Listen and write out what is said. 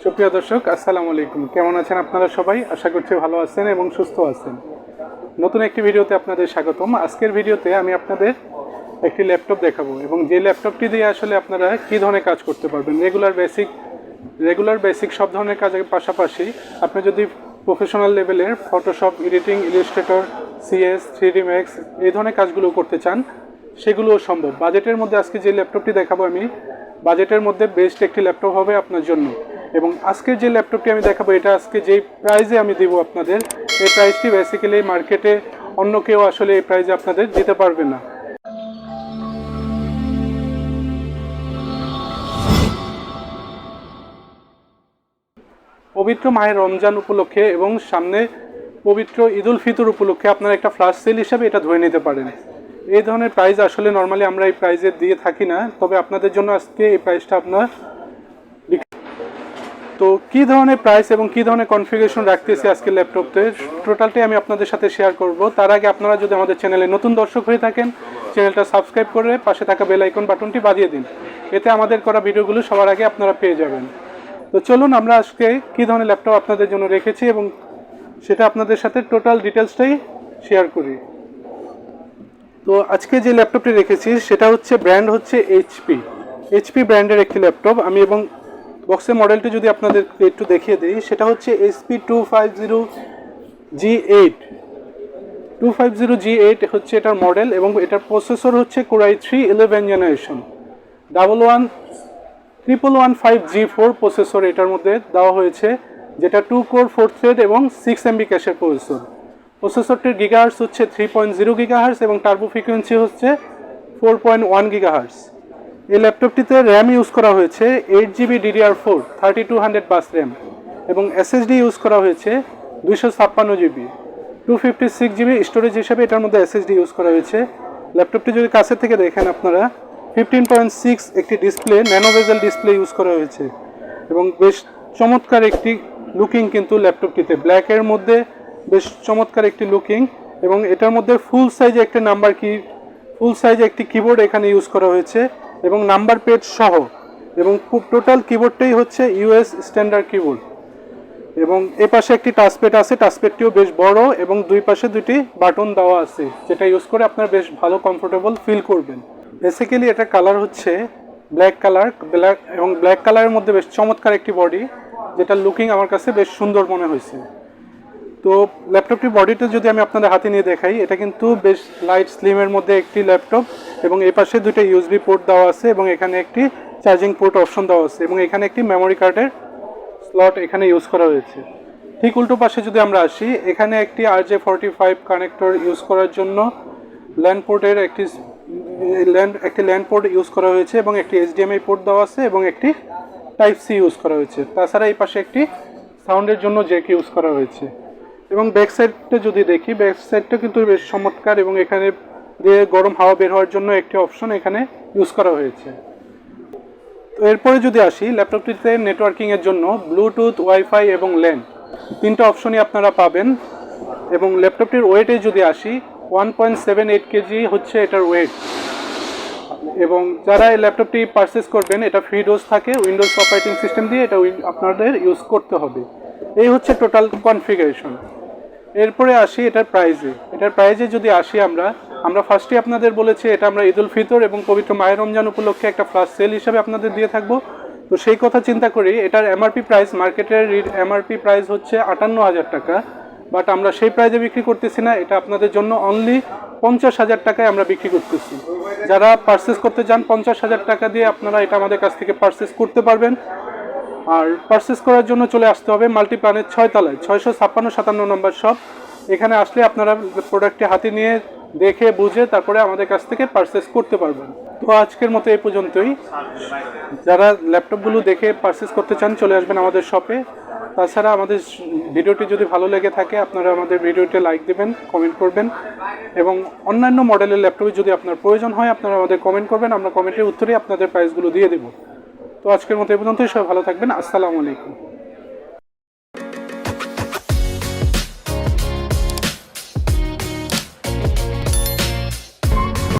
সুপ্রিয় দর্শক, আসসালামু আলাইকুম। কেমন আছেন আপনারা সবাই? আশা করছি ভালো আছেন এবং সুস্থ আছেন। নতুন একটি ভিডিওতে আপনাদের স্বাগতম। আজকের ভিডিওতে আমি আপনাদের একটি ল্যাপটপ দেখাবো এবং যে ল্যাপটপটি দিয়ে আসলে আপনারা কী ধরনের কাজ করতে পারবেন। রেগুলার বেসিক সব ধরনের কাজের পাশাপাশি আপনি যদি প্রফেশনাল লেভেলের Photoshop, editing, Illustrator, CS, 3D max এই ধরনের কাজগুলো করতে চান, সেগুলোও সম্ভব। বাজেটের মধ্যে আজকে যে ল্যাপটপটি দেখাবো আমি, বাজেটের মধ্যে বেস্ট একটি ল্যাপটপ হবে আপনার জন্য। এবং আজকের যে ল্যাপটপটি আমি দেখাবো, এটা আজকে যেই প্রাইসে আমি দেবো আপনাদের, এই প্রাইসটি বেসিক্যালি মার্কেটে অন্য কেউ আসলে এই প্রাইসে আপনাদের দিতে পারবে না। পবিত্র মাহে রমজান উপলক্ষে এবং সামনে পবিত্র ঈদুল ফিতর উপলক্ষে আপনারা একটা ফ্ল্যাশ সেল হিসাবে এটা ধরে নিতে পারেন। এই ধরনের প্রাইস আসলে নর্মালি আমরা এই প্রাইসে দিয়ে থাকি না, তবে আপনাদের জন্য আজকে এই প্রাইসটা আপনার। তো কী ধরনের প্রাইস এবং কী ধরনের কনফিগারেশন রাখতেছি আজকে ল্যাপটপের টোটালটাই আমি আপনাদের সাথে শেয়ার করব। তার আগে আপনারা যদি আমাদের চ্যানেলে নতুন দর্শক হয়ে থাকেন, চ্যানেলটা সাবস্ক্রাইব করে পাশে থাকা বেল আইকন বাটনটি বাজিয়ে দিন, এতে আমাদের করা ভিডিওগুলো সবার আগে আপনারা পেয়ে যাবেন। তো চলুন আমরা আজকে কী ধরনের ল্যাপটপ আপনাদের জন্য রেখেছি এবং সেটা আপনাদের সাথে টোটাল ডিটেলসটাই শেয়ার করি। তো আজকে যে ল্যাপটপটি রেখেছি সেটা হচ্ছে ব্র্যান্ড হচ্ছে এইচপি ব্র্যান্ডের একটি ল্যাপটপ। আমি এবং বক্সের মডেলটি যদি আপনাদের একটু দেখিয়ে দিই, সেটা হচ্ছে HP 250G8 250G8 হচ্ছে এটার মডেল এবং এটার প্রসেসর হচ্ছে Core i3 11 generation 11115G4 processor এটার মধ্যে দেওয়া হয়েছে, যেটা 2 কোর 4 থ্রেড এবং 6 MB ক্যাশের প্রসেসরটির গিগাহার্স হচ্ছে 3.0 গিগাহার্স এবং টার্বো ফ্রিকোয়েন্সি হচ্ছে 4.1 গিগাহার্স। এই ল্যাপটপটিতে র্যাম ইউজ করা হয়েছে 8GB DDR4 3200 বাস র্যাম এবং SSD ইউজ করা হয়েছে 256GB 256GB স্টোরেজ হিসেবে এটার মধ্যে SSD ইউজ করা হয়েছে। ল্যাপটপটি যদি কাছে থেকে দেখেন আপনারা, 15.6 একটি ডিসপ্লে, ন্যানো বেজেল ডিসপ্লে ইউজ করা হয়েছে এবং বেশ চমৎকার একটি লুকিং কিন্তু ল্যাপটপটিতে, ব্ল্যাকের মধ্যে বেশ চমৎকার একটি লুকিং এবং এটার মধ্যে ফুল সাইজে একটি কিবোর্ড এখানে ইউজ করা হয়েছে এবং নাম্বার পেড সহ, এবং টোটাল কিবোর্ডটাই হচ্ছে US স্ট্যান্ডার্ড কিবোর্ড এবং এ পাশে একটি টাচপ্যাড আছে, টাচপ্যাডটিও বেশ বড় এবং দুই পাশে দুটি বাটন দেওয়া আছে, যেটা ইউজ করে আপনারা বেশ ভালো কমফোর্টেবল ফিল করবেন। বেসিক্যালি এটা কালার হচ্ছে ব্ল্যাক এবং ব্ল্যাক কালারের মধ্যে বেশ চমৎকার একটি বডি, যেটা লুকিং আমার কাছে বেশ সুন্দর মনে হয়েছে। তো ল্যাপটপটির বডিটা যদি আমি আপনাদের হাতে নিয়ে দেখাই, এটা কিন্তু বেশ লাইট স্লিমের মধ্যে একটি ল্যাপটপ এবং এই পাশে দুটো USB পোর্ট দেওয়া আছে এবং এখানে একটি চার্জিং পোর্ট অপশন দেওয়া আছে এবং এখানে একটি মেমোরি কার্ডের স্লট এখানে ইউজ করা হয়েছে। ঠিক উল্টো পাশে যদি আমরা আসি, এখানে একটি RJ45 কানেক্টর ইউজ করার জন্য ল্যান্ড পোর্টের একটি ল্যান্ড পোর্ট ইউজ করা হয়েছে এবং একটি HDMI পোর্ট দেওয়া আছে এবং একটি Type-C ইউজ করা হয়েছে। তাছাড়া এই পাশে একটি সাউন্ডের জন্য জ্যাক ইউজ করা হয়েছে এবং ব্যাক সাইডটা যদি দেখি, ব্যাক সাইডটা কিন্তু বেশ চমৎকার এবং এখানে দিয়ে গরম হাওয়া বের হওয়ার জন্য একটি অপশন এখানে ইউজ করা হয়েছে। তো এরপরে যদি আসি, ল্যাপটপটিতে নেটওয়ার্কিংয়ের জন্য ব্লুটুথ, ওয়াইফাই এবং ল্যান তিনটা অপশনই আপনারা পাবেন। এবং ল্যাপটপটির ওয়েটে যদি আসি, 1.78 কেজি হচ্ছে এটার ওয়েট এবং যারা এই ল্যাপটপটি পারচেস করবেন, এটা ফ্রি ডোজ থাকে, উইন্ডোজ অপারেটিং সিস্টেম দিয়ে এটা আপনাদের ইউজ করতে হবে। এই হচ্ছে টোটাল কনফিগারেশন। এরপরে আসি এটার প্রাইজে যদি আসি, আমরা ফার্স্টে আপনাদের বলেছি এটা আমরা ঈদুল ফিতর এবং পবিত্র মাহে রমজান উপলক্ষে একটা ফ্ল্যাশ সেল হিসাবে আপনাদের দিয়ে থাকবো। তো সেই কথা চিন্তা করি এটার এমআরপি প্রাইস, মার্কেটের এমআরপি প্রাইস হচ্ছে 58,000 টাকা, বাট আমরা সেই প্রাইজে বিক্রি করতেছি না, এটা আপনাদের জন্য অনলি 50,000 টাকায় আমরা বিক্রি করতেছি। যারা পারচেস করতে চান 50,000 টাকা দিয়ে আপনারা এটা আমাদের কাছ থেকে পারচেস করতে পারবেন। আর পারচেস করার জন্য চলে আসতে হবে মাল্টিপ্লানের 6 তলায় 656-57 নম্বর শপ। এখানে আসলে আপনারা প্রোডাক্টটি হাতে নিয়ে দেখে বুঝে তারপরে আমাদের কাছ থেকে পারচেস করতে পারবেন। তো আজকের মতো এই পর্যন্তই। যারা ল্যাপটপগুলো দেখে পারচেস করতে চান চলে আসবেন আমাদের শপে। তাছাড়া আমাদের ভিডিওটি যদি ভালো লেগে থাকে, আপনারা আমাদের ভিডিওটি লাইক দেবেন, কমেন্ট করবেন এবং অন্যান্য মডেলের ল্যাপটপে যদি আপনার প্রয়োজন হয় আপনারা আমাদের কমেন্ট করবেন, আমরা কমেন্টের উত্তরে আপনাদের প্রাইসগুলো দিয়ে দেবো। তো আজকের মতো এই পর্যন্তই। সবাই ভালো থাকবেন। আসসালামু আলাইকুম।